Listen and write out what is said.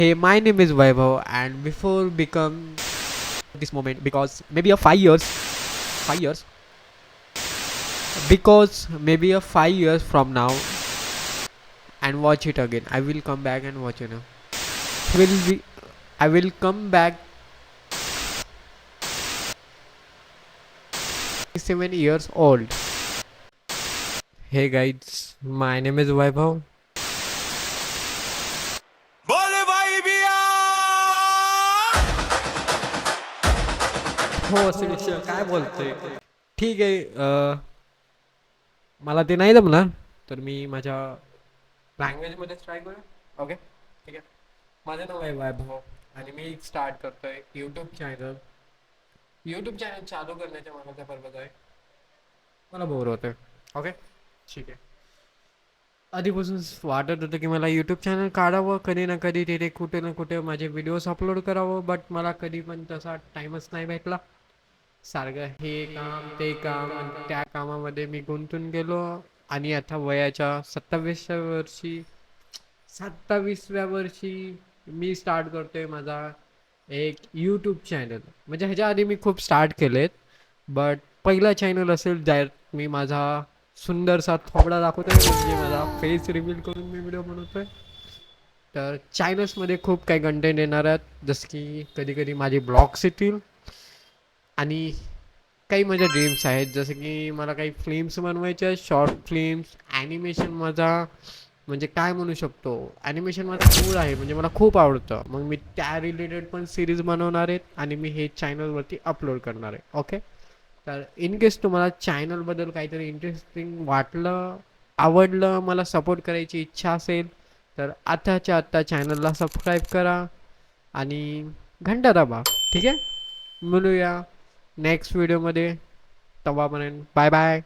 Hey, my name is Vaibhav, and before become this moment, because maybe a 5 years, because maybe a 5 years from now, and watch it again. I will come back and watch it now. Will be, I will come back 7 years old. Hey guys, my name is Vaibhav. बोले भाई बिया हो शिक्षक काय बोलतोय. ठीक आहे. मला ते नाही जमणार तर मी माझ्या लँग्वेजमध्ये ट्राय करू. ओके ठीक आहे. माझं नाव आहे वैभव आणि मी स्टार्ट करतोय यूट्यूब चॅनल चालू करण्याच्या माझा पर्पज आहे. मला बोर होतं. ओके ठीक आहे. आधीपासून वाटत होतं की मला यूट्यूब चॅनल काढावं कधी ना कधी तिथे कुठे ना कुठे माझे व्हिडिओज अपलोड करावं, बट मला कधी पण तसा टाईमच नाही भेटला. सारखं हे काम ते काम आणि त्या कामामध्ये मी गुंतून गेलो आणि आता वयाच्या 27व्या वर्षी मी स्टार्ट करतोय माझा एक यूट्यूब चॅनल. म्हणजे ह्याच्या आधी मी खूप स्टार्ट केलेत, बट पहिला चॅनल असेल ज्यात मी माझा सुंदरसा थोबडा दाखवतोय, म्हणजे माझा फेस रिव्हील करून मी व्हिडिओ बनवतोय. तर चॅनल्समध्ये खूप काही कंटेंट येणार आहेत, जसं की कधी कधी माझे ब्लॉग्स येतील आणि काही माझ्या ड्रीम्स आहेत, जसं की मला काही फिल्म्स बनवायच्या आहेत, शॉर्ट फिल्म्स. ॲनिमेशन माझा म्हणजे काय म्हणू शकतो, ॲनिमेशन माझा मूड आहे, म्हणजे मला खूप आवडतं. मग मी त्या रिलेटेड पण सिरीज बनवणार आहेत आणि मी हे चॅनलवरती अपलोड करणार आहे. ओके. तर इन केस तुम्हाला चॅनलबद्दल काहीतरी इंटरेस्टिंग वाटलं, आवडलं, मला सपोर्ट करायची इच्छा असेल तर आत्ताच्या आत्ता चॅनलला सबस्क्राईब करा आणि घंटा दाबा. ठीक आहे. मिळूया नेक्स्ट व्हिडिओमध्ये. तवापर्यंत बाय बाय.